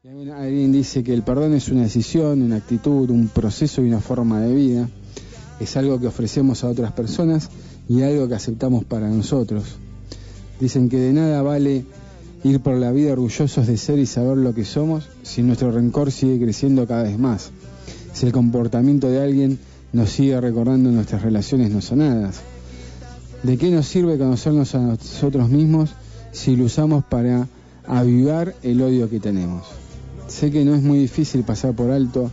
Alguien dice que el perdón es una decisión, una actitud, un proceso y una forma de vida. Es algo que ofrecemos a otras personas y algo que aceptamos para nosotros. Dicen que de nada vale ir por la vida orgullosos de ser y saber lo que somos si nuestro rencor sigue creciendo cada vez más. Si el comportamiento de alguien nos sigue recordando nuestras relaciones no sanadas. ¿De qué nos sirve conocernos a nosotros mismos si lo usamos para avivar el odio que tenemos? Sé que no es muy difícil pasar por alto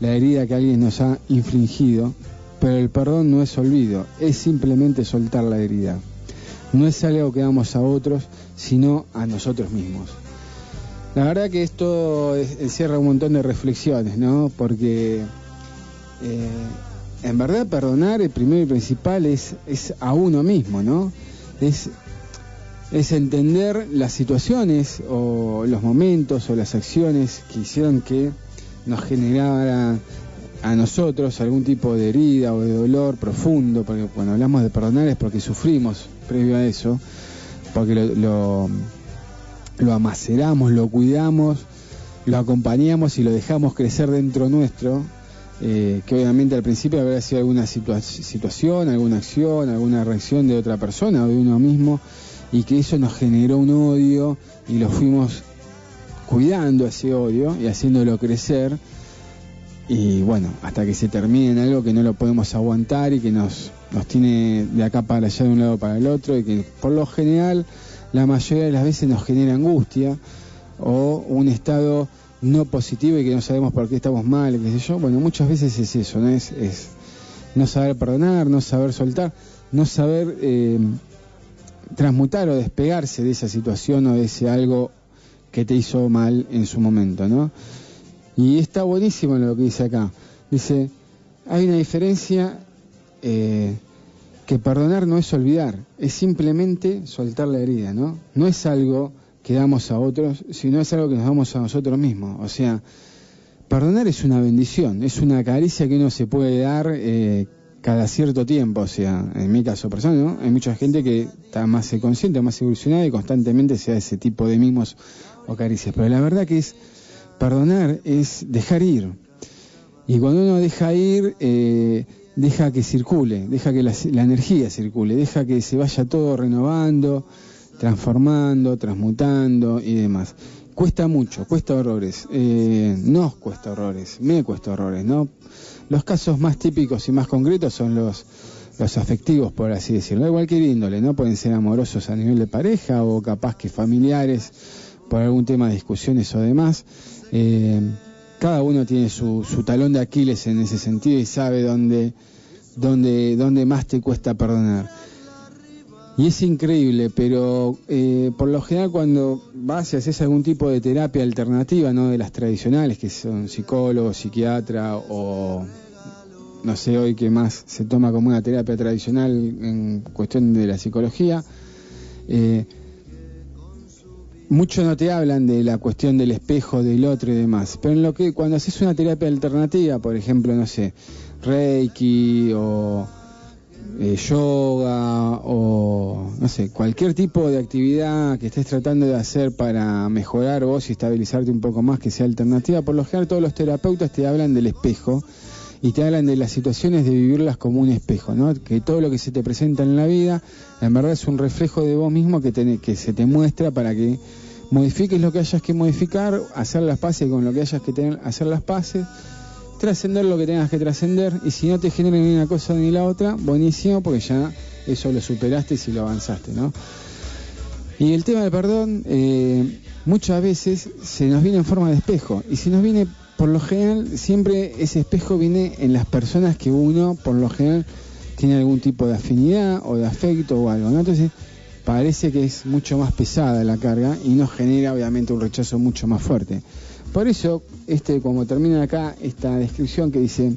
la herida que alguien nos ha infligido, pero el perdón no es olvido, es simplemente soltar la herida. No es algo que damos a otros, sino a nosotros mismos. La verdad que esto encierra un montón de reflexiones, ¿no? Porque en verdad perdonar, el primero y principal, es a uno mismo, ¿no? Es entender las situaciones o los momentos o las acciones que hicieron que nos generara a nosotros algún tipo de herida o de dolor profundo, porque cuando hablamos de perdonar es porque sufrimos previo a eso, porque lo amaceramos, lo cuidamos, lo acompañamos y lo dejamos crecer dentro nuestro, que obviamente al principio habrá sido alguna situación, alguna acción, alguna reacción de otra persona o de uno mismo, y que eso nos generó un odio y lo fuimos cuidando ese odio y haciéndolo crecer, y bueno, hasta que se termine en algo que no lo podemos aguantar y que nos tiene de acá para allá, de un lado para el otro, y que por lo general la mayoría de las veces nos genera angustia o un estado no positivo y que no sabemos por qué estamos mal, qué sé yo. Bueno, muchas veces es eso, ¿no? Es no saber perdonar, no saber soltar, no saber transmutar o despegarse de esa situación o de ese algo que te hizo mal en su momento, ¿no? Y está buenísimo lo que dice acá. Dice, hay una diferencia, que perdonar no es olvidar, es simplemente soltar la herida, ¿no? No es algo que damos a otros, sino es algo que nos damos a nosotros mismos. O sea, perdonar es una bendición, es una caricia que uno se puede dar cada cierto tiempo. O sea, en mi caso personal, ¿no? Hay mucha gente que está más consciente, más evolucionada y constantemente se da ese tipo de mimos o caricias. Pero la verdad que perdonar es dejar ir. Y cuando uno deja ir, deja que circule, deja que la energía circule, deja que se vaya todo renovando, transformando, transmutando y demás. Cuesta mucho, cuesta horrores, nos cuesta horrores, me cuesta horrores, ¿no? Los casos más típicos y más concretos son los afectivos, por así decirlo, de cualquier índole, ¿no? Pueden ser amorosos a nivel de pareja o capaz que familiares por algún tema de discusiones o demás. Cada uno tiene su talón de Aquiles en ese sentido y sabe dónde más te cuesta perdonar. Y es increíble, pero por lo general cuando vas y haces algún tipo de terapia alternativa, no de las tradicionales, que son psicólogo, psiquiatra o no sé hoy qué más se toma como una terapia tradicional en cuestión de la psicología, mucho no te hablan de la cuestión del espejo, del otro y demás, pero en lo que cuando haces una terapia alternativa, por ejemplo, no sé, Reiki o yoga o no sé, cualquier tipo de actividad que estés tratando de hacer para mejorar vos y estabilizarte un poco más, que sea alternativa, por lo general todos los terapeutas te hablan del espejo y te hablan de las situaciones de vivirlas como un espejo, ¿no? Que todo lo que se te presenta en la vida en verdad es un reflejo de vos mismo que se te muestra para que modifiques lo que hayas que modificar, hacer las paces con lo que hayas que hacer las paces, trascender lo que tengas que trascender, y si no te genera ni una cosa ni la otra, buenísimo, porque ya eso lo superaste y si lo avanzaste, ¿no? Y el tema del perdón muchas veces se nos viene en forma de espejo, y si nos viene, por lo general, siempre ese espejo viene en las personas que uno, por lo general, tiene algún tipo de afinidad o de afecto o algo, ¿no? Entonces parece que es mucho más pesada la carga y nos genera obviamente un rechazo mucho más fuerte. Por eso, como termina acá esta descripción que dice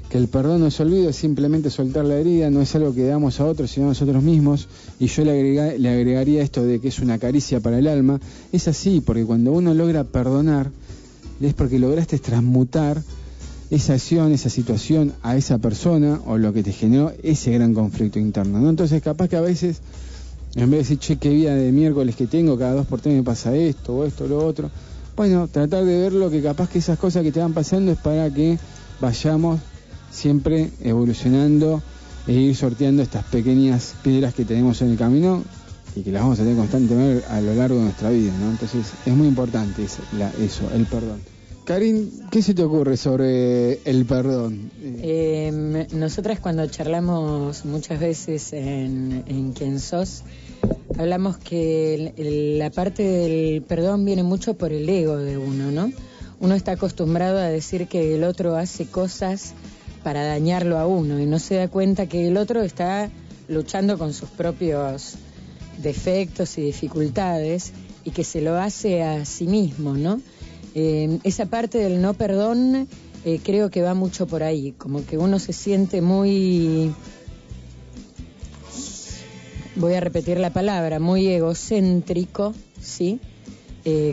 que el perdón no es olvido, es simplemente soltar la herida, no es algo que damos a otros sino a nosotros mismos, y yo le agregaría esto de que es una caricia para el alma. Es así, porque cuando uno logra perdonar es porque lograste transmutar esa acción, esa situación a esa persona o lo que te generó ese gran conflicto interno, ¿no? Entonces capaz que a veces, en vez de decir, che, qué vida de miércoles que tengo, cada 2 por 3 me pasa esto o esto o lo otro, bueno, tratar de ver lo que capaz que esas cosas que te van pasando es para que vayamos siempre evolucionando e ir sorteando estas pequeñas piedras que tenemos en el camino y que las vamos a tener constantemente a lo largo de nuestra vida, ¿no? Entonces es muy importante eso, el perdón. Karin, ¿qué se te ocurre sobre el perdón? Nosotras cuando charlamos muchas veces en Quién Sos, hablamos que la parte del perdón viene mucho por el ego de uno, ¿no? Uno está acostumbrado a decir que el otro hace cosas para dañarlo a uno y no se da cuenta que el otro está luchando con sus propios defectos y dificultades y que se lo hace a sí mismo, ¿no? Esa parte del no perdón creo que va mucho por ahí, como que uno se siente muy, voy a repetir la palabra, muy egocéntrico, ¿sí?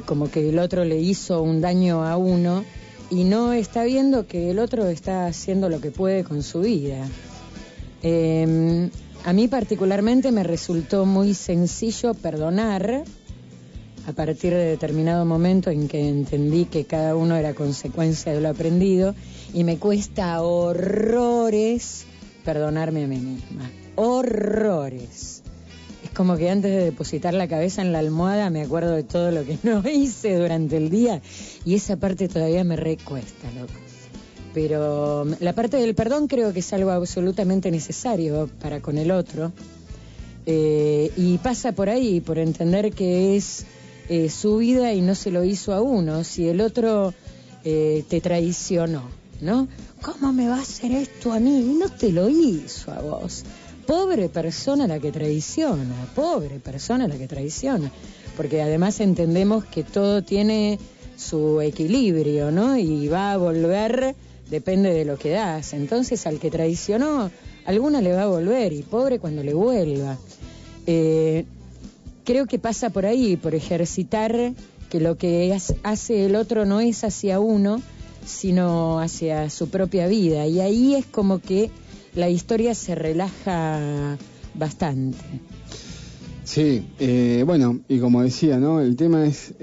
Como que el otro le hizo un daño a uno y no está viendo que el otro está haciendo lo que puede con su vida. A mí particularmente me resultó muy sencillo perdonar a partir de determinado momento en que entendí que cada uno era consecuencia de lo aprendido y me cuesta horrores perdonarme a mí misma. Horrores. Es como que antes de depositar la cabeza en la almohada me acuerdo de todo lo que no hice durante el día y esa parte todavía me recuesta, loco. Pero la parte del perdón creo que es algo absolutamente necesario para con el otro y pasa por ahí, por entender que es su vida y no se lo hizo a uno. Si el otro te traicionó, ¿no? ¿Cómo me va a hacer esto a mí? Y no te lo hizo a vos. Pobre persona la que traiciona, pobre persona la que traiciona. Porque además entendemos que todo tiene su equilibrio, ¿no? Y va a volver, depende de lo que das. Entonces al que traicionó, alguna le va a volver y pobre cuando le vuelva. Creo que pasa por ahí, por ejercitar que lo que hace el otro no es hacia uno, sino hacia su propia vida. Y ahí es como que la historia se relaja bastante. Sí, bueno, y como decía, ¿no? El tema es,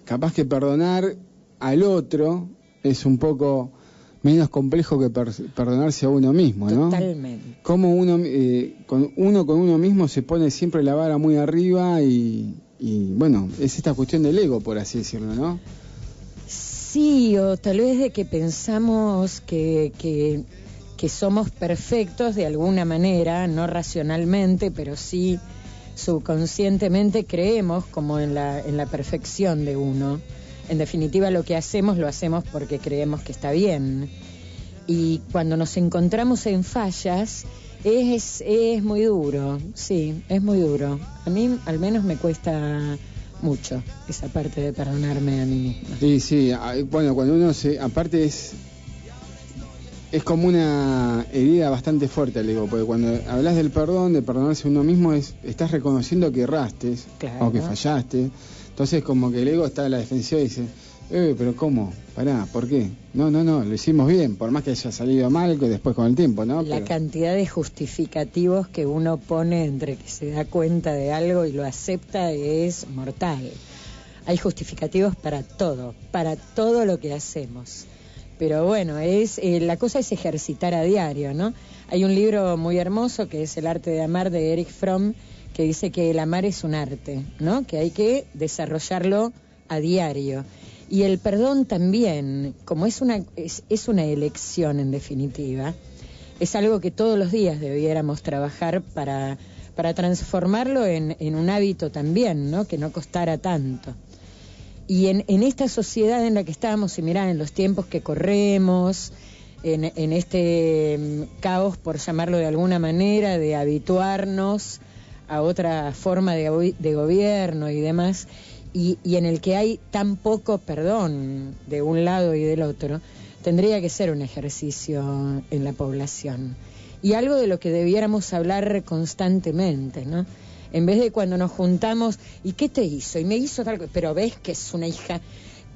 capaz que perdonar al otro es un poco menos complejo que perdonarse a uno mismo, ¿no? Totalmente. Como uno con uno mismo se pone siempre la vara muy arriba y bueno, es esta cuestión del ego, por así decirlo, ¿no? Sí, o tal vez de que pensamos que somos perfectos de alguna manera, no racionalmente, pero sí subconscientemente creemos como en la perfección de uno. En definitiva, lo que hacemos, lo hacemos porque creemos que está bien. Y cuando nos encontramos en fallas, es muy duro, sí, es muy duro. A mí, al menos, me cuesta mucho esa parte de perdonarme a mí misma. Sí, bueno, cuando uno aparte es como una herida bastante fuerte, le digo, porque cuando hablas del perdón, de perdonarse a uno mismo, estás reconociendo que erraste, claro, o que fallaste. Entonces como que el ego está a la defensiva y dice, pero ¿cómo? Pará, ¿por qué? No, lo hicimos bien, por más que haya salido mal, que después con el tiempo, ¿no? La cantidad de justificativos que uno pone entre que se da cuenta de algo y lo acepta es mortal. Hay justificativos para todo lo que hacemos. Pero bueno, la cosa es ejercitar a diario, ¿no? Hay un libro muy hermoso que es El arte de amar de Erich Fromm, que dice que el amar es un arte, ¿no? Que hay que desarrollarlo a diario. Y el perdón también, como es una elección en definitiva, es algo que todos los días debiéramos trabajar para transformarlo en un hábito también, ¿no? Que no costara tanto. Y en esta sociedad en la que estamos, y mirá, en los tiempos que corremos, en este caos, por llamarlo de alguna manera, de habituarnos a otra forma de gobierno y demás, y en el que hay tan poco perdón de un lado y del otro, tendría que ser un ejercicio en la población. Y algo de lo que debiéramos hablar constantemente, ¿no? En vez de cuando nos juntamos, ¿y qué te hizo? Y me hizo tal cosa, pero ves que es una hija.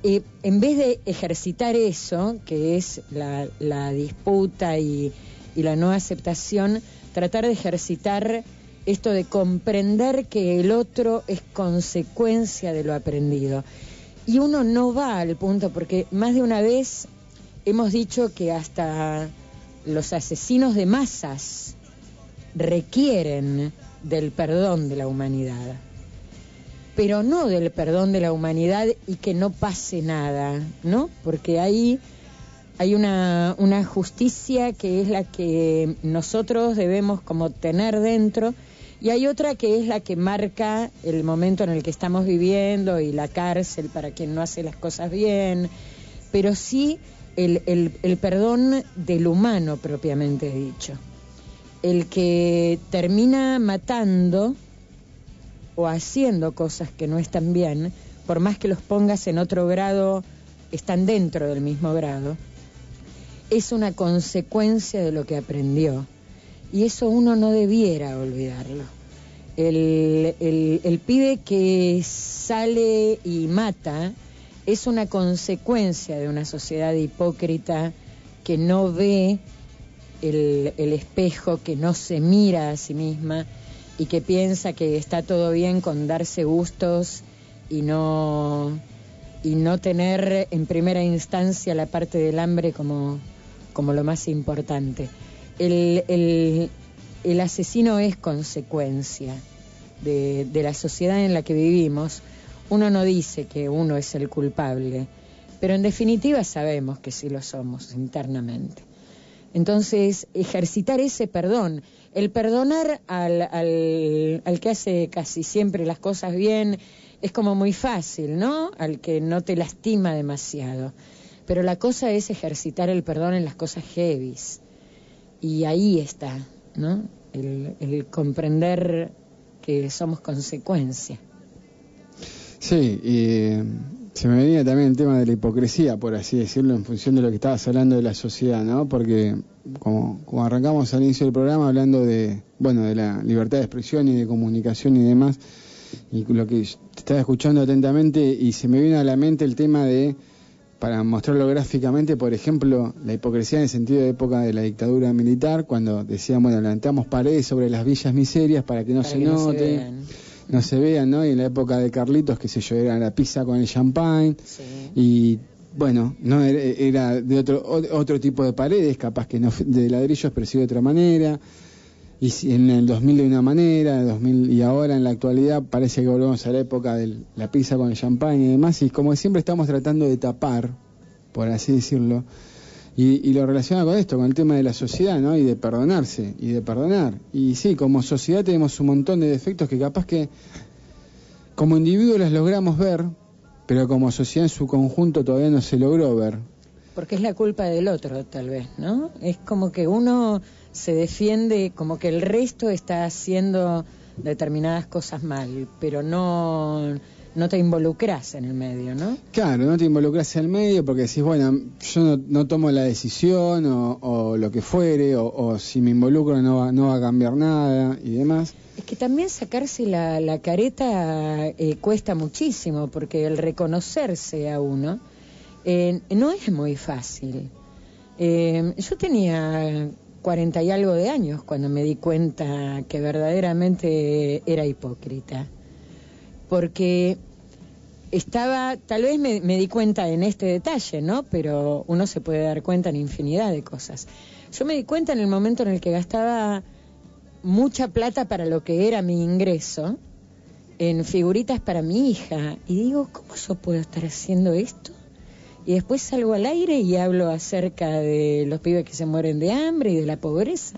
En vez de ejercitar eso, que es la disputa y la no aceptación, tratar de ejercitar esto de comprender que el otro es consecuencia de lo aprendido. y uno no va al punto, porque más de una vez hemos dicho que hasta los asesinos de masas requieren del perdón de la humanidad, pero no del perdón de la humanidad y que no pase nada, ¿no? Porque ahí hay una justicia que es la que nosotros debemos como tener dentro, y hay otra que es la que marca el momento en el que estamos viviendo y la cárcel para quien no hace las cosas bien, pero sí el perdón del humano propiamente dicho. El que termina matando o haciendo cosas que no están bien, por más que los pongas en otro grado, están dentro del mismo grado, es una consecuencia de lo que aprendió. Y eso uno no debiera olvidarlo. El pibe que sale y mata es una consecuencia de una sociedad hipócrita que no ve el espejo, que no se mira a sí misma y que piensa que está todo bien con darse gustos y no tener en primera instancia la parte del hambre como lo más importante. El asesino es consecuencia de la sociedad en la que vivimos. Uno no dice que uno es el culpable, pero en definitiva sabemos que sí lo somos internamente. Entonces, ejercitar ese perdón, el perdonar al que hace casi siempre las cosas bien, es como muy fácil, ¿no? Al que no te lastima demasiado. Pero la cosa es ejercitar el perdón en las cosas heavies. Y ahí está, ¿no? El comprender que somos consecuencia. Sí, y se me venía también el tema de la hipocresía, por así decirlo, en función de lo que estabas hablando de la sociedad, ¿no? Porque como arrancamos al inicio del programa hablando de la libertad de expresión y de comunicación y demás, y lo que te estaba escuchando atentamente, y se me vino a la mente el tema de, para mostrarlo gráficamente, por ejemplo, la hipocresía en el sentido de época de la dictadura militar, cuando decían, levantamos paredes sobre las villas miserias para que no se note, no se vean, ¿no? Y en la época de Carlitos, qué sé yo, era la pizza con el champagne, sí. Y no era de otro tipo de paredes, capaz que no de ladrillos, pero sí de otra manera. Y en el 2000 de una manera, y ahora en la actualidad parece que volvemos a la época de la pizza con el champán y demás, y como siempre estamos tratando de tapar, por así decirlo, y lo relaciona con esto, con el tema de la sociedad, ¿no? Y de perdonarse, y de perdonar. Y sí, como sociedad tenemos un montón de defectos que capaz que como individuos los logramos ver, pero como sociedad en su conjunto todavía no se logró ver. Porque es la culpa del otro, tal vez, ¿no? Es como que uno se defiende, como que el resto está haciendo determinadas cosas mal, pero no te involucras en el medio, ¿no? Claro, no te involucras en el medio porque decís, yo no tomo la decisión o lo que fuere, o si me involucro no va a cambiar nada y demás. Es que también sacarse la careta cuesta muchísimo, porque el reconocerse a uno no es muy fácil. Yo tenía 40 y algo de años cuando me di cuenta que verdaderamente era hipócrita, porque tal vez me di cuenta en este detalle, ¿no? Pero uno se puede dar cuenta en infinidad de cosas. Yo me di cuenta en el momento en el que gastaba mucha plata para lo que era mi ingreso en figuritas para mi hija, y digo, ¿cómo yo puedo estar haciendo esto? Y después salgo al aire y hablo acerca de los pibes que se mueren de hambre y de la pobreza.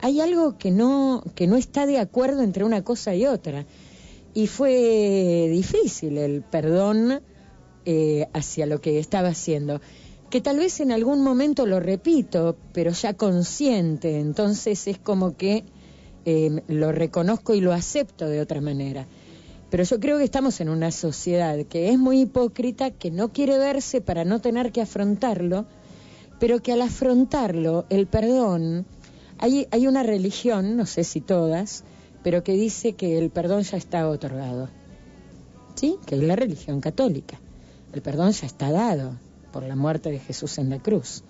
Hay algo que no está de acuerdo entre una cosa y otra. Y fue difícil el perdón hacia lo que estaba haciendo. Que tal vez en algún momento lo repito, pero ya consciente. Entonces es como que lo reconozco y lo acepto de otra manera. Pero yo creo que estamos en una sociedad que es muy hipócrita, que no quiere verse para no tener que afrontarlo, pero que al afrontarlo, el perdón, hay una religión, no sé si todas, pero que dice que el perdón ya está otorgado, ¿sí? Que es la religión católica. El perdón ya está dado por la muerte de Jesús en la cruz.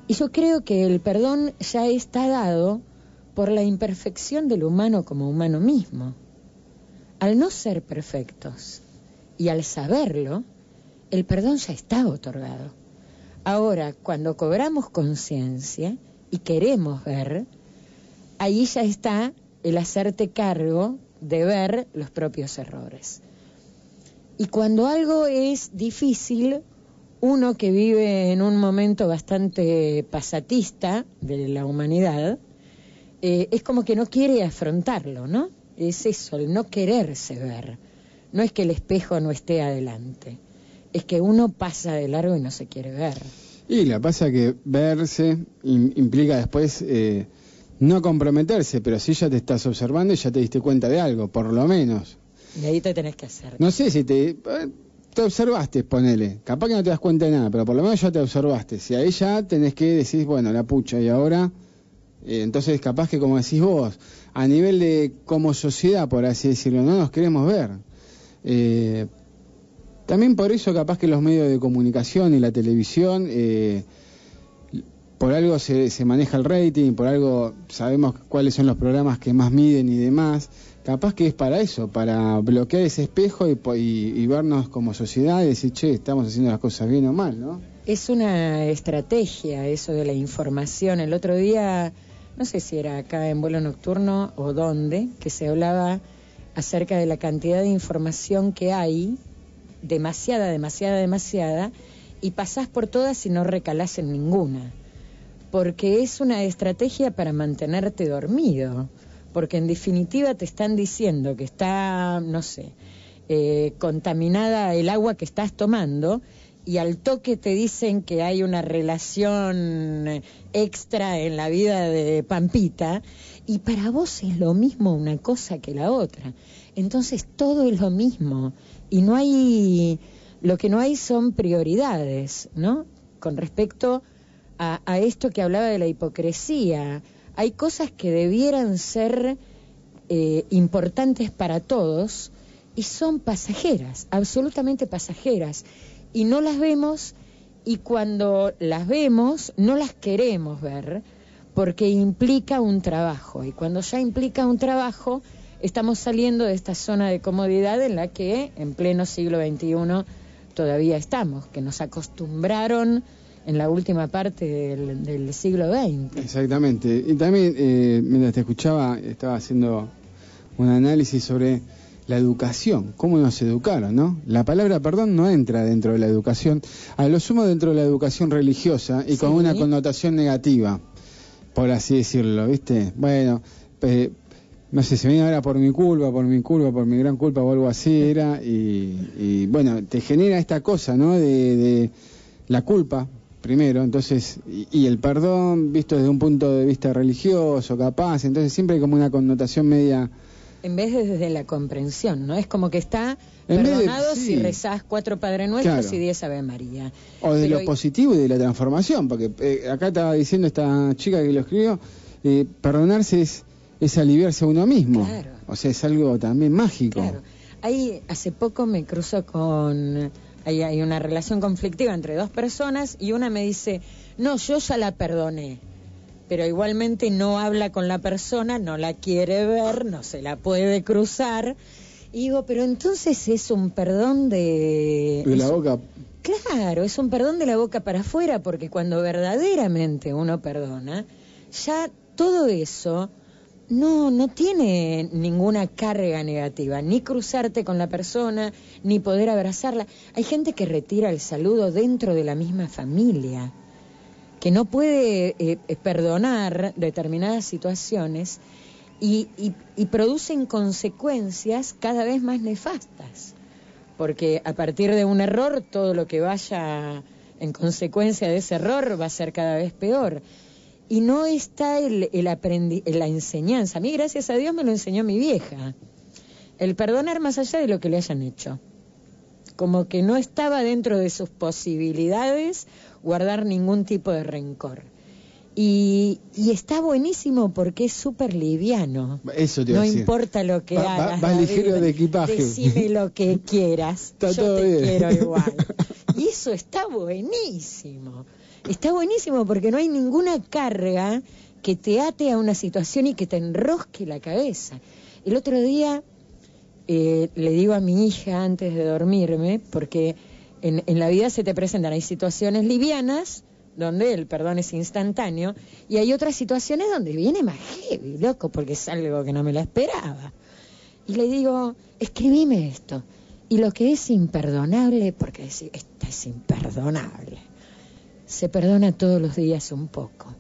Y yo creo que el perdón ya está dado por la imperfección del humano como humano mismo. Al no ser perfectos y al saberlo, el perdón ya está otorgado. Ahora, cuando cobramos conciencia y queremos ver, ahí ya está el hacerte cargo de ver los propios errores. Y cuando algo es difícil, uno que vive en un momento bastante pasatista de la humanidad, es como que no quiere afrontarlo, ¿no? Es eso, el no quererse ver. No es que el espejo no esté adelante, es que uno pasa de largo y no se quiere ver. Y la pasa que verse implica después no comprometerse, pero sí ya te estás observando y ya te diste cuenta de algo, por lo menos. Y ahí te tenés que hacer. No sé si te observaste, ponele. Capaz que no te das cuenta de nada, pero por lo menos ya te observaste. Si ahí ya tenés que decir, bueno, la pucha, y ahora... entonces capaz que, como decís vos, a nivel de como sociedad, por así decirlo, no nos queremos ver. También por eso capaz que los medios de comunicación y la televisión, por algo se maneja el rating, por algo sabemos cuáles son los programas que más miden y demás. Capaz que es para eso, para bloquear ese espejo y vernos como sociedad y decir, che, estamos haciendo las cosas bien o mal, ¿no? Es una estrategia eso de la información. El otro día, no sé si era acá en Vuelo Nocturno o dónde, que se hablaba acerca de la cantidad de información que hay, demasiada, y pasás por todas y no recalás en ninguna. Porque es una estrategia para mantenerte dormido. Porque en definitiva te están diciendo que está, no sé, contaminada el agua que estás tomando, y al toque te dicen que hay una relación extra en la vida de Pampita, y para vos es lo mismo una cosa que la otra. Entonces todo es lo mismo, y no hay, lo que no hay son prioridades, ¿no? Con respecto a esto que hablaba de la hipocresía. Hay cosas que debieran ser importantes para todos y son pasajeras, absolutamente pasajeras, y no las vemos, y cuando las vemos no las queremos ver porque implica un trabajo, y cuando ya implica un trabajo estamos saliendo de esta zona de comodidad en la que en pleno siglo XXI todavía estamos, que nos acostumbraron en la última parte del siglo XX. Exactamente. Y también, mientras te escuchaba, estaba haciendo un análisis sobre la educación, cómo nos educaron, ¿no? La palabra perdón no entra dentro de la educación, a lo sumo dentro de la educación religiosa y con una connotación negativa, por así decirlo, ¿viste? Bueno, no sé, se viene ahora por mi gran culpa o algo así era, y bueno, te genera esta cosa, ¿no? De la culpa, primero, entonces, y el perdón visto desde un punto de vista religioso, capaz, entonces siempre hay como una connotación media... En vez de desde la comprensión, ¿no? Es como que está perdonado si rezás 4 Padre Nuestros y 10 Ave María. O de lo positivo y de la transformación, porque acá estaba diciendo esta chica que lo escribió, perdonarse es aliviarse a uno mismo. Claro. O sea, es algo también mágico. Claro. Ahí hace poco me cruzo con... Hay una relación conflictiva entre 2 personas y una me dice, no, yo ya la perdoné, pero igualmente no habla con la persona, no la quiere ver, no se la puede cruzar. Y digo, pero entonces es un perdón de la boca. Claro, es un perdón de la boca para afuera, porque cuando verdaderamente uno perdona, ya todo eso no tiene ninguna carga negativa, ni cruzarte con la persona, ni poder abrazarla. Hay gente que retira el saludo dentro de la misma familia, que no puede perdonar determinadas situaciones y producen consecuencias cada vez más nefastas, porque a partir de un error, todo lo que vaya en consecuencia de ese error va a ser cada vez peor. Y no está la enseñanza. A mí, gracias a Dios, me lo enseñó mi vieja. El perdonar más allá de lo que le hayan hecho. Como que no estaba dentro de sus posibilidades guardar ningún tipo de rencor. Y está buenísimo porque es súper liviano. Eso te iba a decir. No importa lo que hagas. Va ligero de equipaje. Decime lo que quieras. Está yo todo te bien. quiero igual. Y eso está buenísimo. Está buenísimo porque no hay ninguna carga que te ate a una situación y que te enrosque la cabeza. El otro día le digo a mi hija antes de dormirme, porque en la vida se te presentan, hay situaciones livianas donde el perdón es instantáneo y hay otras situaciones donde viene más heavy, loco, porque es algo que no me la esperaba. Y le digo, escribime esto. Y lo que es imperdonable, porque esta es imperdonable, se perdona todos los días un poco.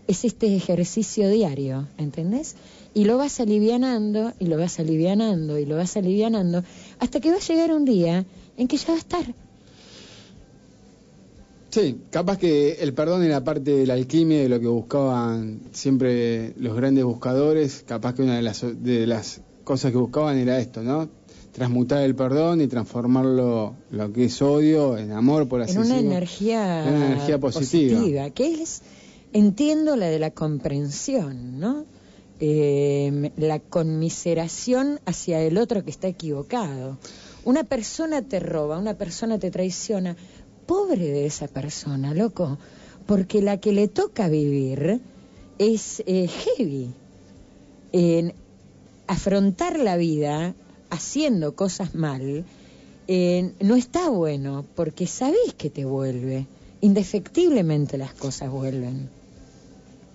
Es este ejercicio diario, ¿entendés? Y lo vas alivianando, y lo vas alivianando, y lo vas alivianando, hasta que va a llegar un día en que ya va a estar. Sí, capaz que el perdón era parte de la alquimia, de lo que buscaban siempre los grandes buscadores. Capaz que una de las cosas que buscaban era esto, ¿no? Transmutar el perdón y transformarlo, lo que es odio, en amor, por así decirlo. En una energía positiva. Que es, entiendo, la de la comprensión, ¿no? La conmiseración hacia el otro que está equivocado. Una persona te roba, una persona te traiciona. Pobre de esa persona, loco, porque la que le toca vivir es heavy. Afrontar la vida haciendo cosas mal no está bueno, porque sabés que te vuelve. Indefectiblemente las cosas vuelven.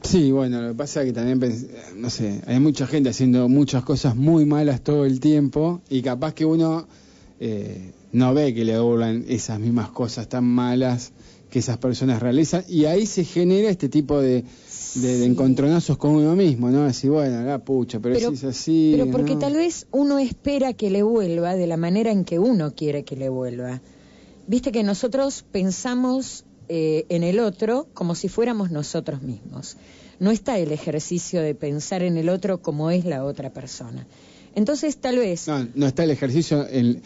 Sí, bueno, lo que pasa es que también, no sé, hay mucha gente haciendo muchas cosas muy malas todo el tiempo y capaz que uno no ve que le devuelvan esas mismas cosas tan malas que esas personas realizan y ahí se genera este tipo de encontronazos con uno mismo, ¿no? Decir, bueno, la pucha, pero si es así... Pero porque ¿no? tal vez uno espera que le vuelva de la manera en que uno quiere que le vuelva. Viste que nosotros pensamos en el otro como si fuéramos nosotros mismos. No está el ejercicio de pensar en el otro como es la otra persona. Entonces tal vez... No está el ejercicio en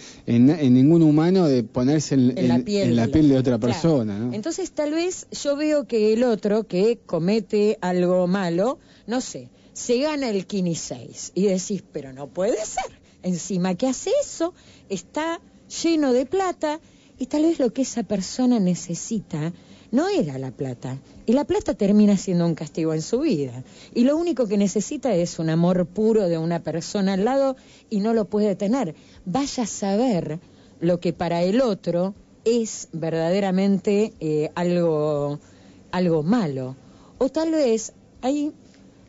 ningún humano de ponerse en la piel de otra persona, claro. ¿no? Entonces tal vez yo veo que el otro que comete algo malo, no sé, se gana el Kini 6 y decís, pero no puede ser. Encima que hace eso, está lleno de plata y tal vez lo que esa persona necesita no era la plata, y la plata termina siendo un castigo en su vida, y lo único que necesita es un amor puro de una persona al lado y no lo puede tener. Vaya a saber lo que para el otro es verdaderamente algo malo. O tal vez hay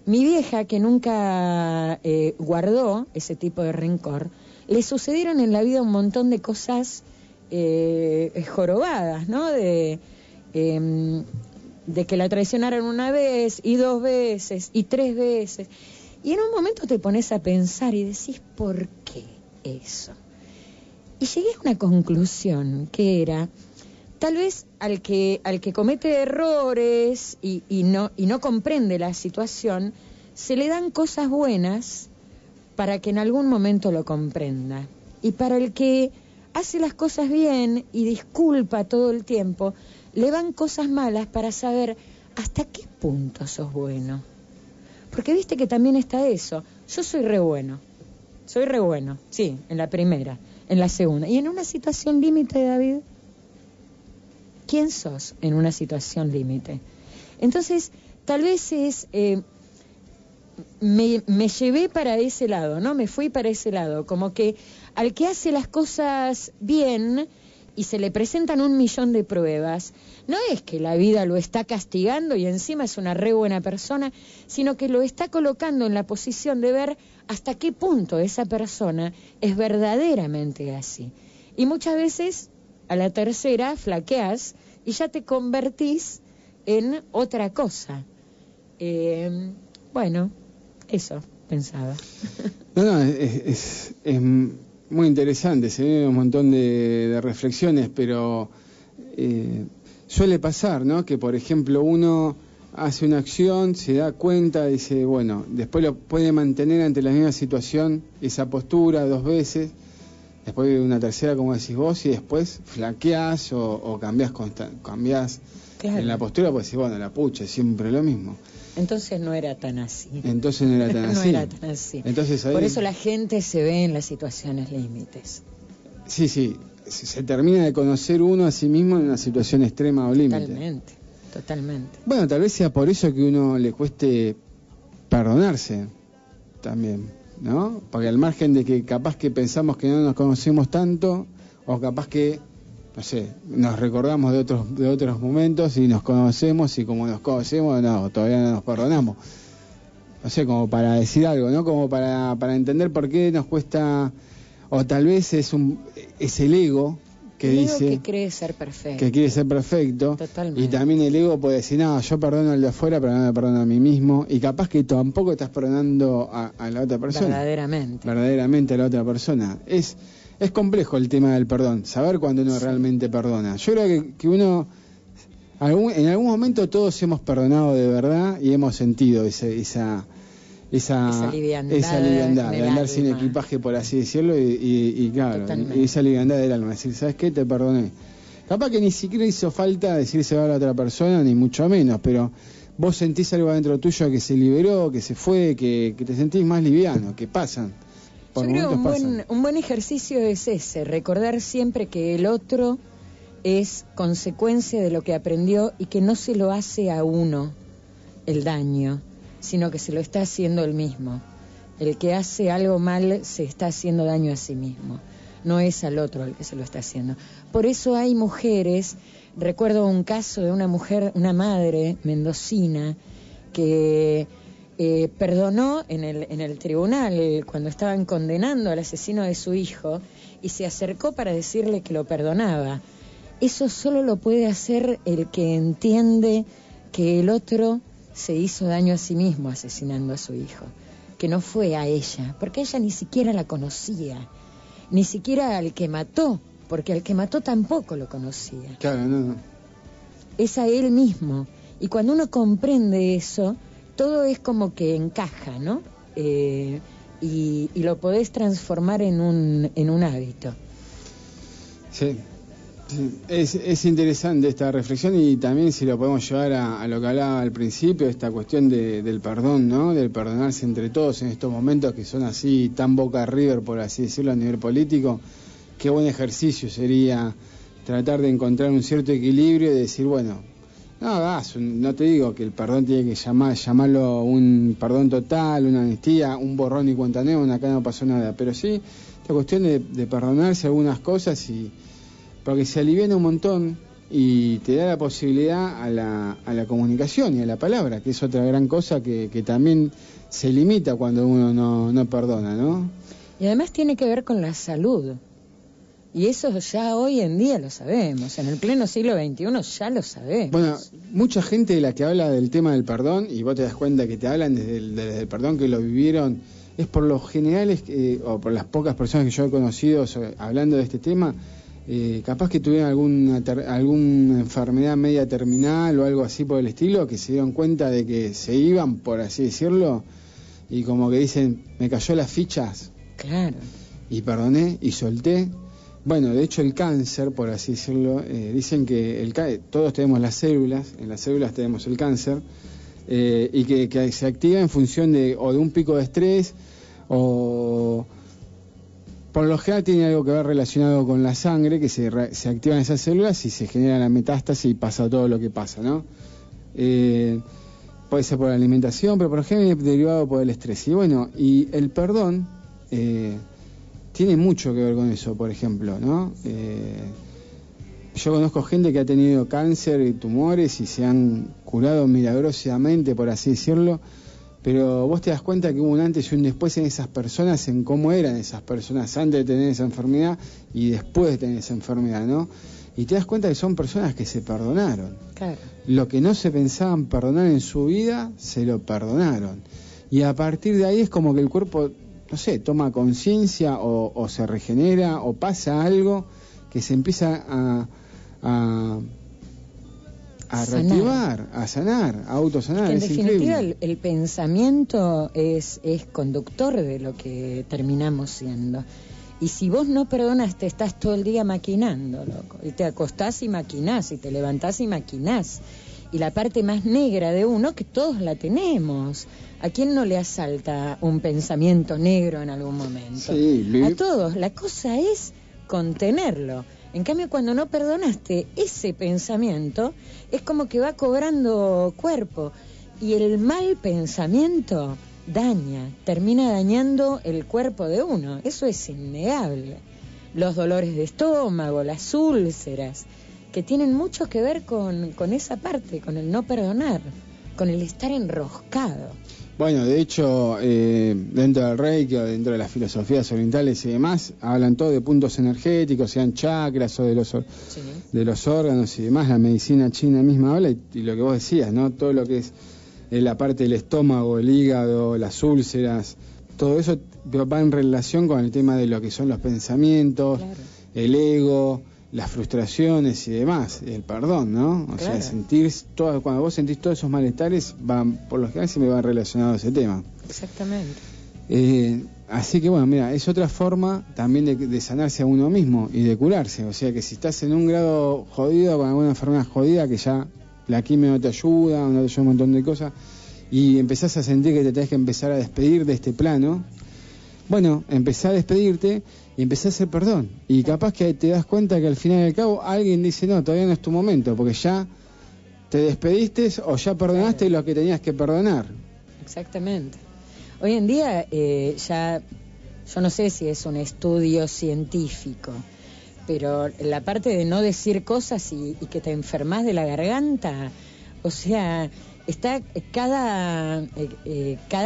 mi vieja, que nunca guardó ese tipo de rencor, le sucedieron en la vida un montón de cosas jorobadas, ¿no? De que la traicionaron una vez y 2 veces y 3 veces, y en un momento te pones a pensar y decís, ¿por qué eso? Y llegué a una conclusión que era, tal vez al que comete errores y no comprende la situación, se le dan cosas buenas para que en algún momento lo comprenda, y para el que hace las cosas bien y disculpa todo el tiempo, le van cosas malas para saber hasta qué punto sos bueno. Porque viste que también está eso. Yo soy re bueno, sí, en la primera, en la segunda. Y en una situación límite, David, ¿quién sos en una situación límite? Entonces, tal vez es... me llevé para ese lado, ¿no? Me fui para ese lado, como que al que hace las cosas bien y se le presentan 1.000.000 de pruebas, no es que la vida lo está castigando y encima es una re buena persona, sino que lo está colocando en la posición de ver hasta qué punto esa persona es verdaderamente así. Y muchas veces a la tercera flaqueás y ya te convertís en otra cosa. Bueno, eso pensaba. No, es muy interesante, se ven un montón de reflexiones, pero suele pasar, ¿no? Que, por ejemplo, uno hace una acción, se da cuenta, dice, bueno, después lo puede mantener ante la misma situación, esa postura 2 veces, después de una tercera, como decís vos, y después flaqueás o cambiás claro. En la postura, pues decís, bueno, la pucha, es siempre lo mismo. Entonces no era tan así. Entonces no era tan así. No era tan así. Entonces, ahí... Por eso la gente se ve en las situaciones límites. Sí, se termina de conocer uno a sí mismo en una situación extrema o límite. Totalmente. Bueno, tal vez sea por eso que uno le cueste perdonarse también, ¿no? Porque al margen de que capaz que pensamos que no nos conocemos tanto, o capaz que, no sé, nos recordamos de otros momentos y nos conocemos, y como nos conocemos, no, todavía no nos perdonamos. No sé, como para decir algo, ¿no? Como para entender por qué nos cuesta, o tal vez es el ego que el dice... ego que cree ser perfecto. Que quiere ser perfecto. Totalmente. Y también el ego puede decir, no, yo perdono al de afuera, pero no me perdono a mí mismo. Y capaz que tampoco estás perdonando a la otra persona. Verdaderamente a la otra persona. Es complejo el tema del perdón, saber cuándo uno realmente perdona. Yo creo que uno, en algún momento todos hemos perdonado de verdad y hemos sentido esa liviandad de andar sin equipaje, por así decirlo, y claro, y esa liviandad del alma, decir, ¿sabes qué? Te perdoné. Capaz que ni siquiera hizo falta decírselo a la otra persona, ni mucho menos, pero vos sentís algo dentro tuyo que se liberó, que se fue, que te sentís más liviano, que pasan. Yo creo un buen ejercicio es ese, recordar siempre que el otro es consecuencia de lo que aprendió y que no se lo hace a uno el daño, sino que se lo está haciendo él mismo. El que hace algo mal se está haciendo daño a sí mismo, no es al otro el que se lo está haciendo. Por eso hay mujeres, recuerdo un caso de una mujer, una madre mendocina, que perdonó en el tribunal cuando estaban condenando al asesino de su hijo, y se acercó para decirle que lo perdonaba. Eso solo lo puede hacer el que entiende que el otro se hizo daño a sí mismo asesinando a su hijo, que no fue a ella, porque ella ni siquiera la conocía, ni siquiera al que mató, porque al que mató tampoco lo conocía. Claro, no. Es a él mismo. Y cuando uno comprende eso, todo es como que encaja, ¿no? Y lo podés transformar en un hábito. Sí. Es interesante esta reflexión, y también si lo podemos llevar a lo que hablaba al principio, esta cuestión del perdón, ¿no? Del perdonarse entre todos en estos momentos que son así tan Boca River, por así decirlo, a nivel político. Qué buen ejercicio sería tratar de encontrar un cierto equilibrio y decir, bueno, no te digo que el perdón tiene que llamarlo un perdón total, una amnistía, un borrón y cuenta nueva, acá no pasó nada, pero sí la cuestión de perdonarse algunas cosas, y porque se aliviana un montón y te da la posibilidad a la comunicación y a la palabra, que es otra gran cosa que también se limita cuando uno no perdona, ¿no? Y además tiene que ver con la salud. Y eso ya hoy en día lo sabemos, en el pleno siglo XXI ya lo sabemos. Bueno, mucha gente de la que habla del tema del perdón, y vos te das cuenta que te hablan desde el perdón, que lo vivieron, es por lo general, o por las pocas personas que yo he conocido hablando de este tema, capaz que tuvieron alguna enfermedad media terminal o algo así por el estilo, que se dieron cuenta de que se iban, por así decirlo, y como que dicen, me cayó las fichas. Claro. Y perdoné y solté. Bueno, de hecho el cáncer, por así decirlo, dicen que todos tenemos las células, en las células tenemos el cáncer, y que se activa en función de un pico de estrés, o por lo general tiene algo que ver relacionado con la sangre, que se activan esas células y se genera la metástasis y pasa todo lo que pasa, ¿no? Puede ser por la alimentación, pero por lo general es derivado por el estrés. Y bueno, y el perdón tiene mucho que ver con eso, por ejemplo, ¿no? Yo conozco gente que ha tenido cáncer y tumores y se han curado milagrosamente, por así decirlo, pero vos te das cuenta que hubo un antes y un después en esas personas, en cómo eran esas personas antes de tener esa enfermedad y después de tener esa enfermedad, ¿no? Y te das cuenta que son personas que se perdonaron. Claro. Lo que no se pensaban perdonar en su vida, se lo perdonaron. Y a partir de ahí es como que el cuerpo, no sé, toma conciencia o se regenera o pasa algo que se empieza a reactivar, a sanar, a autosanar. Es que en definitiva el pensamiento es conductor de lo que terminamos siendo. Y si vos no perdonas, te estás todo el día maquinando, loco. Y te acostás y maquinás, y te levantás y maquinás. Y la parte más negra de uno, que todos la tenemos. ¿A quién no le asalta un pensamiento negro en algún momento? Sí, a todos. La cosa es contenerlo. En cambio, cuando no perdonaste, ese pensamiento es como que va cobrando cuerpo. Y el mal pensamiento termina dañando el cuerpo de uno. Eso es innegable. los dolores de estómago, las úlceras, que tienen mucho que ver con esa parte, con el no perdonar, con el estar enroscado. Bueno, de hecho, dentro del Reiki o dentro de las filosofías orientales y demás, hablan todo de puntos energéticos, sean chakras o de los órganos y demás. La medicina china misma habla y lo que vos decías, ¿no? Todo lo que es la parte del estómago, el hígado, las úlceras, todo eso va en relación con el tema de lo que son los pensamientos, claro, el ego, las frustraciones y demás, el perdón, ¿no? O sea, sentir todo, cuando vos sentís todos esos malestares, van, por lo general siempre van relacionados a ese tema. Exactamente. Así que bueno, mira, es otra forma también de sanarse a uno mismo y de curarse. O sea que si estás en un grado jodido, con alguna enfermedad jodida, que ya la quimio no te ayuda un montón de cosas, y empezás a sentir que te tenés que empezar a despedir de este plano, bueno, empezá a despedirte y empezá a hacer perdón. Y capaz que te das cuenta que al final y al cabo alguien dice, no, todavía no es tu momento, porque ya te despediste o ya perdonaste lo que tenías que perdonar. Exactamente. Hoy en día ya, yo no sé si es un estudio científico, pero la parte de no decir cosas y que te enfermas de la garganta, o sea, está cada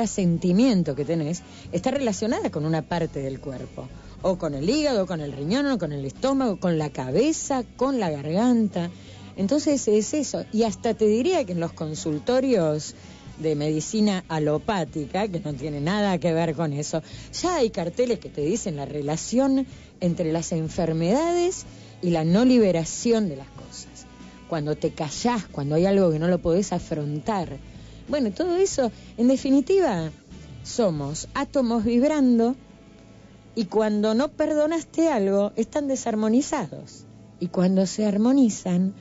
sentimiento que tenés está relacionada con una parte del cuerpo, o con el hígado, con el riñón, o con el estómago, con la cabeza, con la garganta. Entonces es eso, y hasta te diría que en los consultorios de medicina alopática, que no tiene nada que ver con eso, ya hay carteles que te dicen la relación entre las enfermedades y la no liberación de las cosas. Cuando te callás, cuando hay algo que no lo podés afrontar. Bueno, todo eso, en definitiva, somos átomos vibrando, y cuando no perdonaste algo, están desarmonizados. Y cuando se armonizan,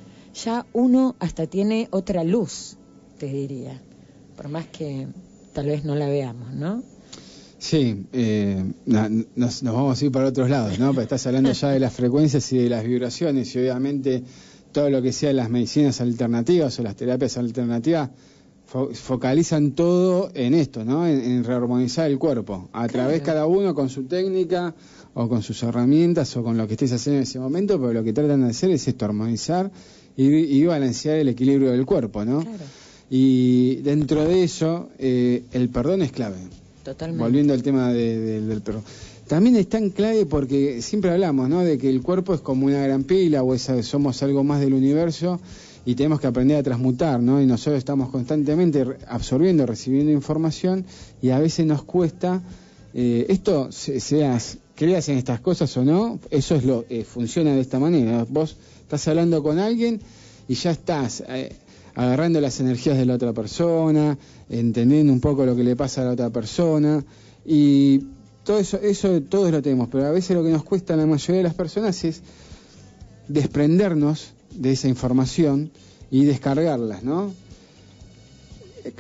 ya uno hasta tiene otra luz, te diría. Por más que tal vez no la veamos, ¿no? Sí, nos vamos a ir para otros lados, ¿no? Pero estás hablando ya de las frecuencias y de las vibraciones, y obviamente todo lo que sea las medicinas alternativas o las terapias alternativas focalizan todo en esto, ¿no? En rearmonizar el cuerpo, a través cada uno con su técnica o con sus herramientas o con lo que estés haciendo en ese momento, pero lo que tratan de hacer es esto, armonizar y balancear el equilibrio del cuerpo, ¿no? Claro. Y dentro de eso, el perdón es clave. Totalmente. Volviendo al tema del perdón. También es tan clave porque siempre hablamos, ¿no? De que el cuerpo es como una gran pila, o somos algo más del universo, y tenemos que aprender a transmutar, ¿no? Y nosotros estamos constantemente absorbiendo, recibiendo información, y a veces nos cuesta, esto, creas en estas cosas o no, eso es funciona de esta manera. Vos estás hablando con alguien y ya estás agarrando las energías de la otra persona, entendiendo un poco lo que le pasa a la otra persona, y todo eso todos lo tenemos, pero a veces lo que nos cuesta a la mayoría de las personas es desprendernos de esa información y descargarlas, ¿no?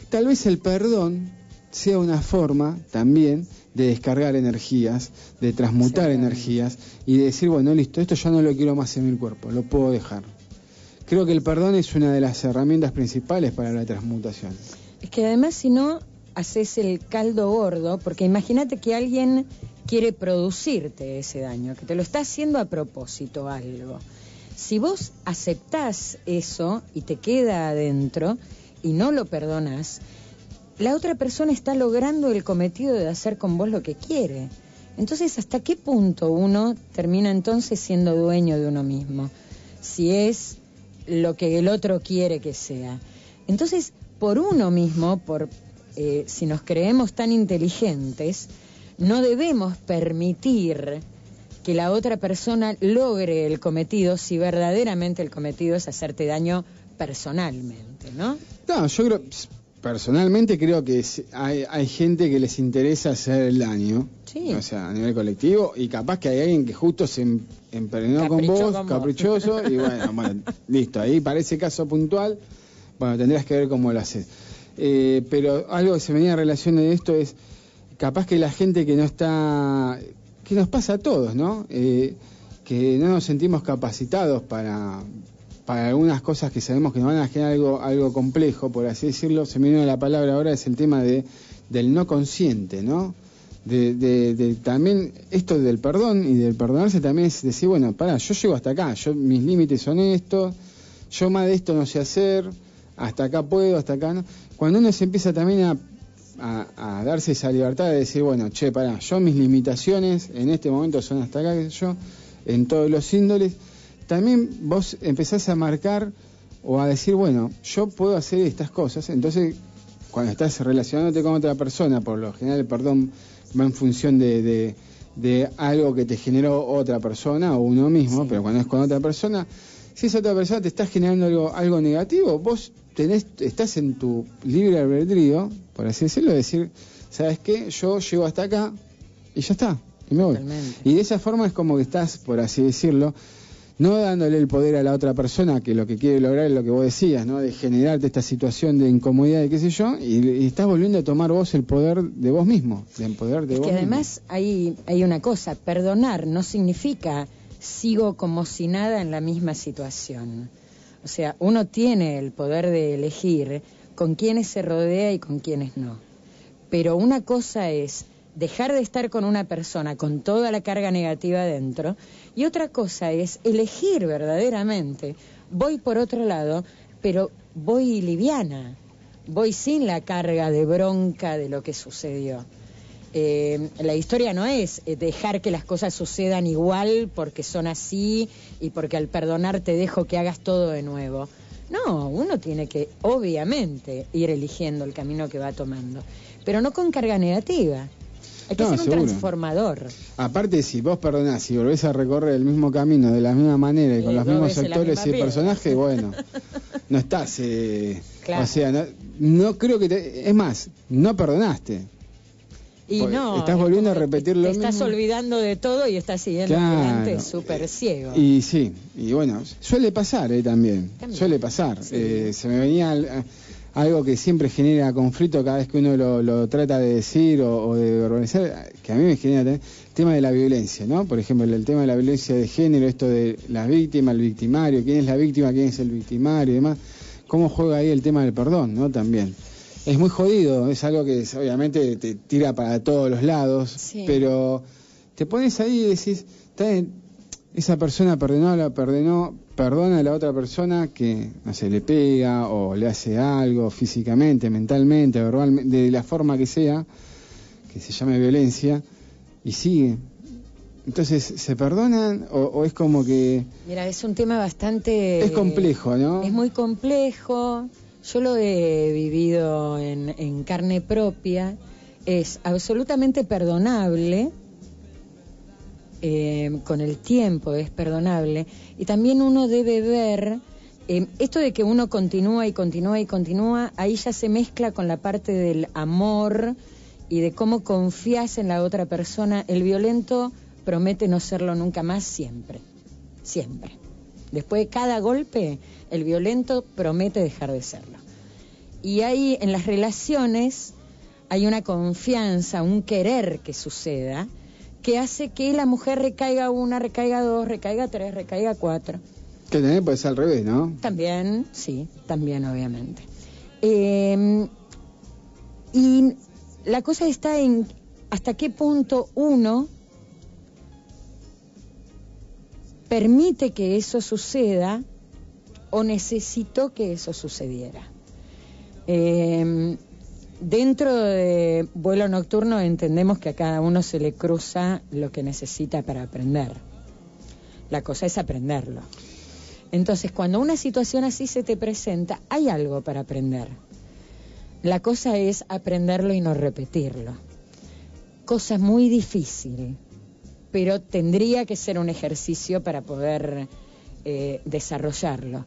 Tal vez el perdón sea una forma también de descargar energías, de transmutar energías y de decir, bueno, listo, esto ya no lo quiero más en mi cuerpo, lo puedo dejar. Creo que el perdón es una de las herramientas principales para la transmutación. Es que además, si no, haces el caldo gordo, porque imagínate que alguien quiere producirte ese daño, que te lo está haciendo a propósito algo. Si vos aceptás eso y te queda adentro y no lo perdonás, la otra persona está logrando el cometido de hacer con vos lo que quiere. Entonces, ¿hasta qué punto uno termina entonces siendo dueño de uno mismo? Si es lo que el otro quiere que sea. Entonces, por uno mismo, si nos creemos tan inteligentes, no debemos permitir que la otra persona logre el cometido si verdaderamente el cometido es hacerte daño personalmente, ¿no? No, yo personalmente creo que hay gente que les interesa hacer el daño, sí, o sea, a nivel colectivo, y capaz que hay alguien que justo se emprenó con vos, caprichoso, y bueno, listo, ahí para ese caso puntual, bueno, tendrías que ver cómo lo haces. Pero algo que se venía en relación de esto es, capaz que la gente que no está, que nos pasa a todos, ¿no? Que no nos sentimos capacitados para algunas cosas que sabemos que nos van a generar algo complejo, por así decirlo. Se me viene la palabra ahora, es el tema del no consciente, ¿no? también esto del perdón y del perdonarse también es decir, bueno, pará, yo llego hasta acá, mis límites son estos, yo más de esto no sé hacer, hasta acá puedo, hasta acá no. Cuando uno se empieza también a darse esa libertad de decir, bueno, che, pará, yo mis limitaciones en este momento son hasta acá, qué sé yo, en todos los índoles, también vos empezás a marcar o a decir, bueno, yo puedo hacer estas cosas. Entonces, cuando estás relacionándote con otra persona, por lo general el perdón va en función de algo que te generó otra persona o uno mismo, sí. Pero cuando es con otra persona, si esa otra persona te está generando algo negativo, vos estás en tu libre albedrío, por así decirlo, de decir, ¿sabes qué? Yo llego hasta acá y ya está, y me voy. Totalmente. Y de esa forma es como que estás, por así decirlo, no dándole el poder a la otra persona, que lo que quiere lograr es lo que vos decías, ¿no? De generarte esta situación de incomodidad y qué sé yo, y estás volviendo a tomar vos el poder de vos mismo, el poder de vos mismo. Es que además hay una cosa, perdonar no significa sigo como si nada en la misma situación. O sea, uno tiene el poder de elegir con quiénes se rodea y con quiénes no. Pero una cosa es dejar de estar con una persona con toda la carga negativa dentro, y otra cosa es elegir verdaderamente, voy por otro lado, pero voy liviana, voy sin la carga de bronca de lo que sucedió. La historia no es dejar que las cosas sucedan igual porque son así y porque al perdonar te dejo que hagas todo de nuevo. No, uno tiene que, obviamente, ir eligiendo el camino que va tomando, pero no con carga negativa. Hay que ser un transformador. Aparte, si vos perdonás y volvés a recorrer el mismo camino de la misma manera y con los mismos actores y personajes, bueno, no estás... claro. O sea, no creo que... Es más, no perdonaste. Y no, estás volviendo a repetir lo mismo. Estás olvidando de todo y estás siguiendo adelante súper ciego. Y sí, y bueno, suele pasar también. Suele pasar. Sí. Se me venía algo que siempre genera conflicto cada vez que uno lo trata de decir o de verbalizar, que a mí me genera el tema de la violencia, ¿no? Por ejemplo, el tema de la violencia de género, esto de las víctimas, el victimario, quién es la víctima, quién es el victimario y demás. ¿Cómo juega ahí el tema del perdón, no? También. Es muy jodido, es algo que obviamente te tira para todos los lados, sí. Pero te pones ahí y decís, esa persona perdona a la otra persona que, no sé, le pega o le hace algo físicamente, mentalmente, verbalmente, de la forma que sea, que se llame violencia, y sigue. Entonces, ¿se perdonan o es como que...? Mira, es un tema bastante... Es complejo, ¿no? Es muy complejo. Yo lo he vivido en carne propia. Es absolutamente perdonable, con el tiempo es perdonable, y también uno debe ver, esto de que uno continúa y continúa y continúa, ahí ya se mezcla con la parte del amor y de cómo confías en la otra persona. El violento promete no serlo nunca más, siempre, siempre. Después de cada golpe, el violento promete dejar de serlo. Y ahí en las relaciones hay una confianza, un querer que suceda, que hace que la mujer recaiga 1, recaiga 2, recaiga 3, recaiga 4. Que también puede ser al revés, ¿no? También, sí, también obviamente. Y la cosa está en hasta qué punto uno permite que eso suceda o necesitó que eso sucediera. Dentro de Vuelo Nocturno entendemos que a cada uno se le cruza lo que necesita para aprender. La cosa es aprenderlo. Entonces, cuando una situación así se te presenta, hay algo para aprender. La cosa es aprenderlo y no repetirlo. Cosa muy difícil, pero tendría que ser un ejercicio para poder desarrollarlo.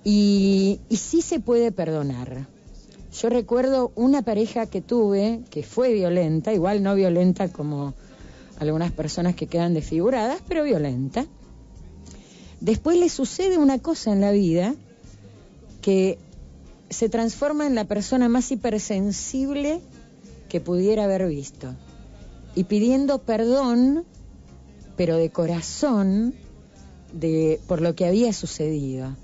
Y sí se puede perdonar. Yo recuerdo una pareja que tuve que fue violenta, igual no violenta como algunas personas que quedan desfiguradas, pero violenta. Después le sucede una cosa en la vida que se transforma en la persona más hipersensible que pudiera haber visto. Y pidiendo perdón, pero de corazón, por lo que había sucedido.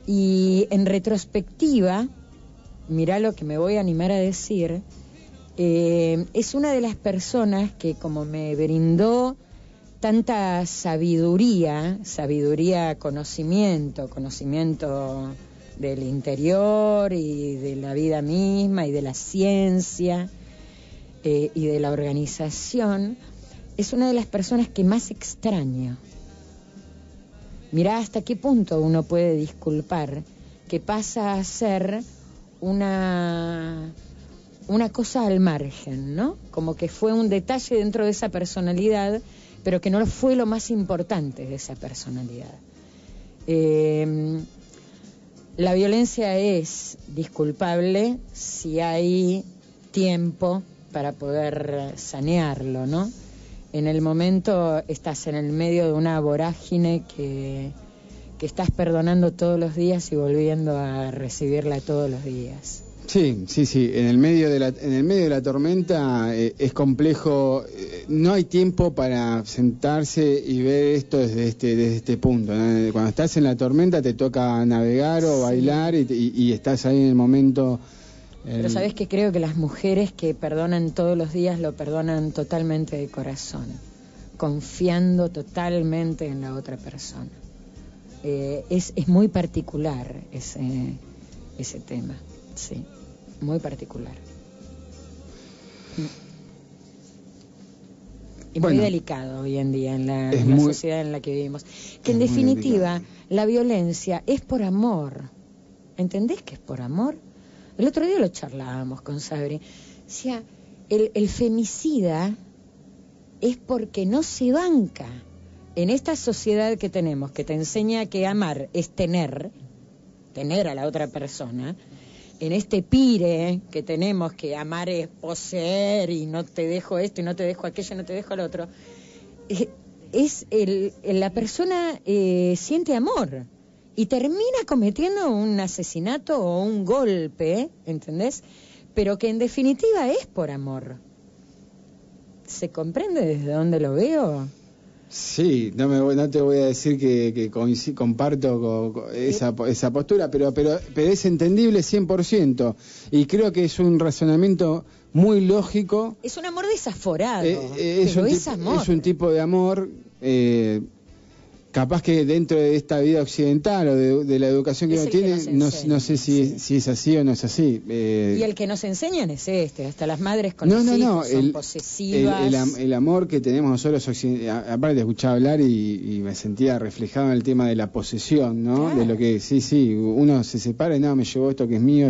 Y en retrospectiva, mirá lo que me voy a animar a decir, es una de las personas que como me brindó tanta sabiduría, conocimiento del interior y de la vida misma y de la ciencia y de la organización, es una de las personas que más extraño. Mirá hasta qué punto uno puede disculpar, que pasa a ser una cosa al margen, ¿no? Como que fue un detalle dentro de esa personalidad, pero que no fue lo más importante de esa personalidad. La violencia es disculpable si hay tiempo para poder sanearlo, ¿no? En el momento estás en el medio de una vorágine que estás perdonando todos los días y volviendo a recibirla todos los días. Sí, en el medio de la tormenta es complejo, no hay tiempo para sentarse y ver esto desde este punto, ¿no? Cuando estás en la tormenta te toca navegar o bailar y estás ahí en el momento. Pero sabes que creo que las mujeres que perdonan todos los días lo perdonan totalmente de corazón, confiando totalmente en la otra persona. Es muy particular ese tema, sí, muy particular. Y muy delicado hoy en día en la sociedad en la que vivimos. Que en definitiva, la violencia es por amor. ¿Entendés que es por amor? El otro día lo charlábamos con Sabri. O sea, el femicida es porque no se banca. En esta sociedad que tenemos, que te enseña que amar es tener a la otra persona, en este pire que tenemos que amar es poseer y no te dejo esto y no te dejo aquello y no te dejo lo otro, la persona siente amor y termina cometiendo un asesinato o un golpe, ¿entendés? Pero que en definitiva es por amor. ¿Se comprende desde dónde lo veo? Sí, no te voy a decir que comparto con esa postura, pero es entendible 100%, y creo que es un razonamiento muy lógico. Es un amor desaforado, pero es amor. Es un tipo de amor, capaz que dentro de esta vida occidental o de la educación que uno tiene, no sé si es así o no es así. Y el que nos enseñan es hasta las madres con los hijos son posesivas. El amor que tenemos nosotros, aparte te escuchaba hablar y me sentía reflejado en el tema de la posesión, ¿no? Claro. De lo que, uno se separa y no, me llevó esto que es mío,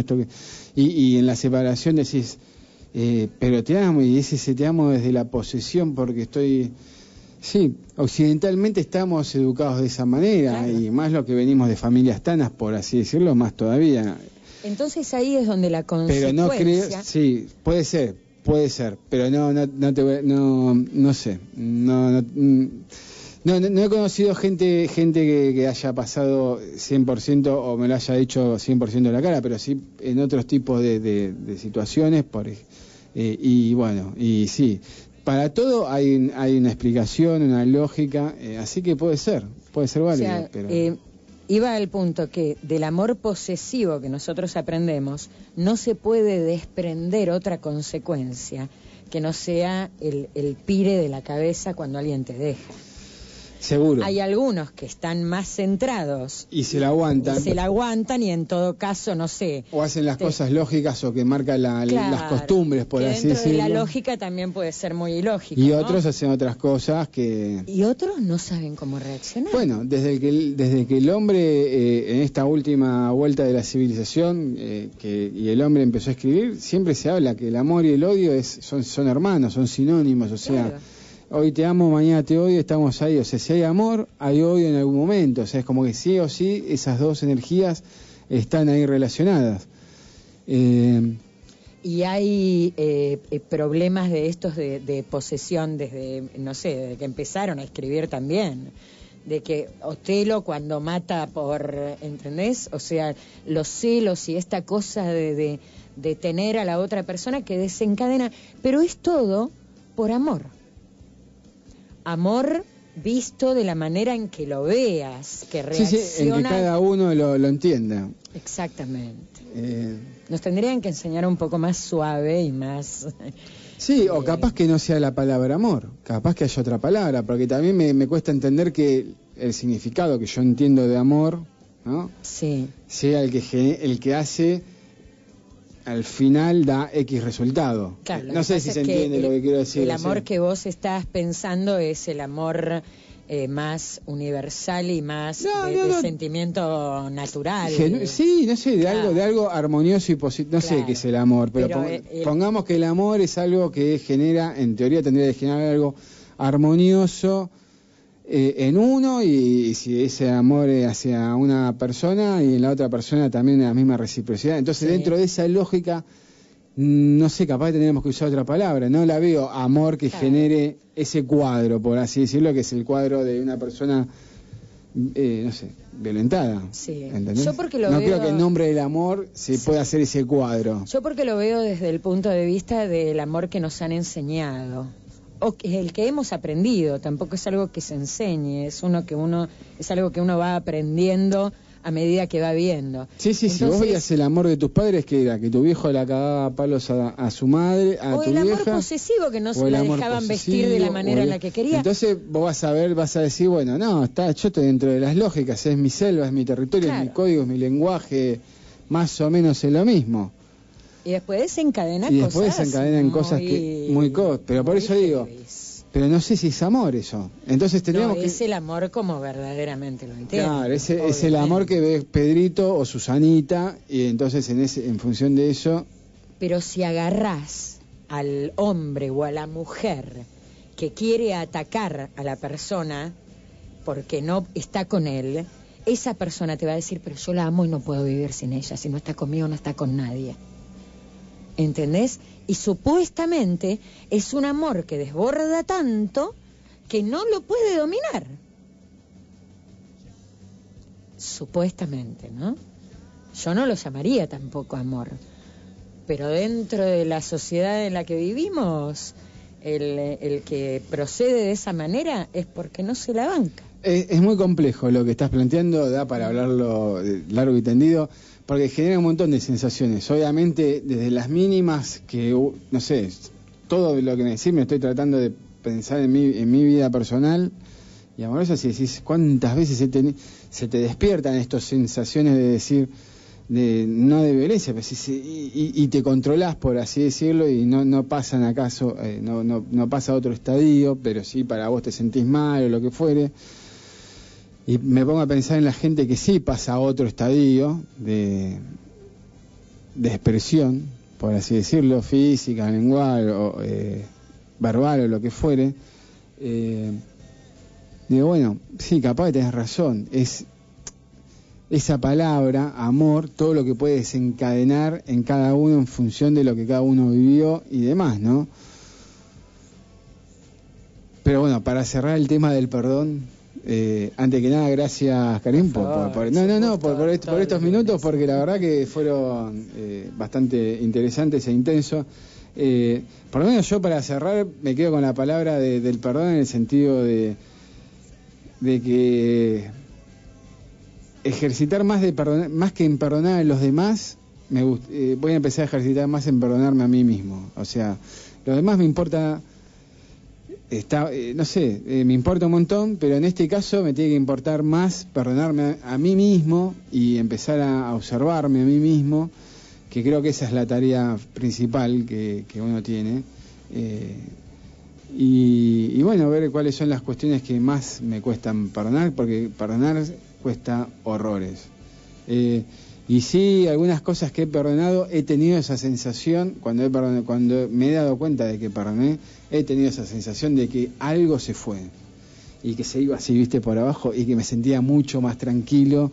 y en la separación decís, pero te amo, y ese te amo desde la posesión porque estoy... Sí, occidentalmente estamos educados de esa manera, claro. Y más lo que venimos de familias tanas, por así decirlo, más todavía. Entonces ahí es donde la consecuencia... Pero no creo, sí, puede ser, pero no sé, no he conocido gente que haya pasado 100% o me lo haya dicho 100% de la cara, pero sí en otros tipos de situaciones, y bueno, y sí... Para todo hay una explicación, una lógica, así que puede ser válido. O sea, pero... iba al punto que del amor posesivo que nosotros aprendemos, no se puede desprender otra consecuencia que no sea el pire de la cabeza cuando alguien te deja. Seguro. Hay algunos que están más centrados. Y se la aguantan. Y en todo caso, no sé. O hacen las cosas lógicas o que marcan las costumbres, por así decirlo. Dentro de la lógica también puede ser muy ilógico. Y ¿no? otros hacen otras cosas que... Y otros no saben cómo reaccionar. Bueno, desde que el hombre, en esta última vuelta de la civilización, y el hombre empezó a escribir, siempre se habla que el amor y el odio son hermanos, son sinónimos, o sea... Claro. Hoy te amo, mañana te odio, estamos ahí. O sea, si hay amor, hay odio en algún momento. O sea, es como que sí o sí, esas dos energías están ahí relacionadas. Y hay problemas de estos de posesión desde que empezaron a escribir también. De que Otelo cuando mata ¿entendés? O sea, los celos y esta cosa de tener a la otra persona que desencadena. Pero es todo por amor. Amor visto de la manera en que lo veas, que reacciona. Sí, en que cada uno lo entienda. Exactamente. Nos tendrían que enseñar un poco más suave y más... Sí, o capaz que no sea la palabra amor, capaz que haya otra palabra, porque también me cuesta entender que el significado que yo entiendo de amor, ¿no? Sí. Sea el que hace, al final da X resultado. Claro, no sé si se entiende lo que quiero decir. El amor que vos estás pensando es el amor más universal y más de sentimiento natural. Sí, no sé, de algo armonioso y positivo. No sé qué es el amor, pero pongamos que el amor es algo que genera, en teoría tendría que generar algo armonioso en uno, y si ese amor es hacia una persona y en la otra persona también la misma reciprocidad. Entonces, dentro de esa lógica, no sé, capaz tendríamos que usar otra palabra. No la veo amor que genere ese cuadro, por así decirlo, que es el cuadro de una persona, no sé, violentada. Sí. ¿Entendés? Yo porque no creo que en nombre del amor se pueda hacer ese cuadro. Yo porque lo veo desde el punto de vista del amor que nos han enseñado, o que el que hemos aprendido. Tampoco es algo que se enseñe, es algo que uno va aprendiendo a medida que va viendo. Sí, entonces, si vos veías el amor de tus padres, que era que tu viejo le cagaba palos a su madre, a tu vieja. O el amor posesivo, que no se la dejaban vestir de la manera en la que quería. Entonces vos vas a decir, bueno, no, yo estoy dentro de las lógicas, es mi selva, es mi territorio, es mi código, es mi lenguaje, más o menos es lo mismo. Y después desencadena cosas pero por eso digo, pero no sé si es amor eso. Entonces tendríamos es el amor como verdaderamente lo entiendo. Claro, es el amor que ve Pedrito o Susanita, y entonces en función de eso. Pero si agarrás al hombre o a la mujer que quiere atacar a la persona porque no está con él, esa persona te va a decir, pero yo la amo y no puedo vivir sin ella, si no está conmigo no está con nadie. ¿Entendés? Y supuestamente es un amor que desborda tanto que no lo puede dominar. Supuestamente, ¿no? Yo no lo llamaría tampoco amor. Pero dentro de la sociedad en la que vivimos, el que procede de esa manera es porque no se la banca. Es muy complejo lo que estás planteando, da para hablarlo largo y tendido, porque genera un montón de sensaciones. Obviamente, desde las mínimas, que, no sé, todo lo que me decís me estoy tratando de pensar en mi vida personal y amorosa, si decís cuántas veces se te despiertan estas sensaciones de decir, no de violencia, pero y te controlás, por así decirlo, y no pasan acaso, no pasa a otro estadio, pero sí para vos te sentís mal o lo que fuere. Y me pongo a pensar en la gente que sí pasa a otro estadio de expresión, por así decirlo, física, lengual, o verbal o lo que fuere. Digo, bueno, sí, capaz que tenés razón. Es esa palabra, amor, todo lo que puede desencadenar en cada uno en función de lo que cada uno vivió y demás, ¿no? Pero bueno, para cerrar el tema del perdón, antes que nada, gracias, Karim, por estos minutos, porque la verdad que fueron bastante interesantes e intensos. Por lo menos yo, para cerrar, me quedo con la palabra del perdón, en el sentido de que ejercitar más más que en perdonar a los demás, voy a empezar a ejercitar más en perdonarme a mí mismo. O sea, lo demás me importa. No sé, me importa un montón, pero en este caso me tiene que importar más perdonarme a mí mismo y empezar a observarme a mí mismo, que creo que esa es la tarea principal que uno tiene. Y bueno, ver cuáles son las cuestiones que más me cuestan perdonar, porque perdonar cuesta horrores. Y sí, algunas cosas que he perdonado, he tenido esa sensación, cuando me he dado cuenta de que perdoné, he tenido esa sensación de que algo se fue, y que se iba así, viste, por abajo, y que me sentía mucho más tranquilo,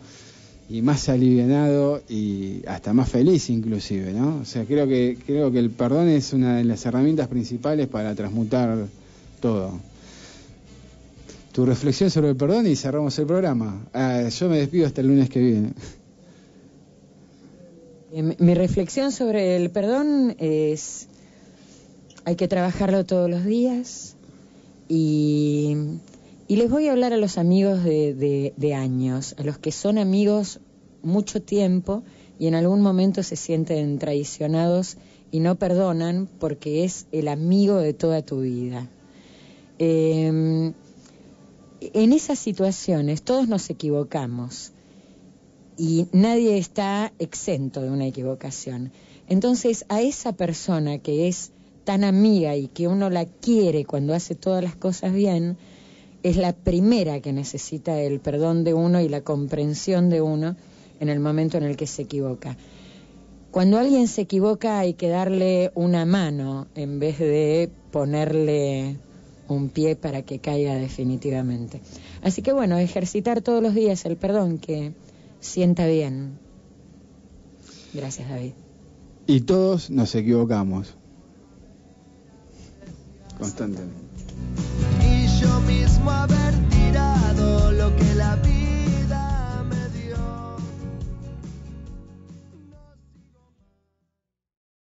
y más alivianado, y hasta más feliz inclusive, ¿no? O sea, creo que el perdón es una de las herramientas principales para transmutar todo. Tu reflexión sobre el perdón y cerramos el programa. Yo me despido hasta el lunes que viene. Mi reflexión sobre el perdón es: hay que trabajarlo todos los días y Y les voy a hablar a los amigos de años, a los que son amigos mucho tiempo y en algún momento se sienten traicionados y no perdonan porque es el amigo de toda tu vida. En esas situaciones todos nos equivocamos y nadie está exento de una equivocación. Entonces, a esa persona que es tan amiga y que uno la quiere cuando hace todas las cosas bien, es la primera que necesita el perdón de uno y la comprensión de uno en el momento en el que se equivoca. Cuando alguien se equivoca hay que darle una mano en vez de ponerle un pie para que caiga definitivamente. Así que bueno, ejercitar todos los días el perdón, que sienta bien. Gracias, David. Y todos nos equivocamos. Constantemente. Y yo mismo haber tirado lo que la vida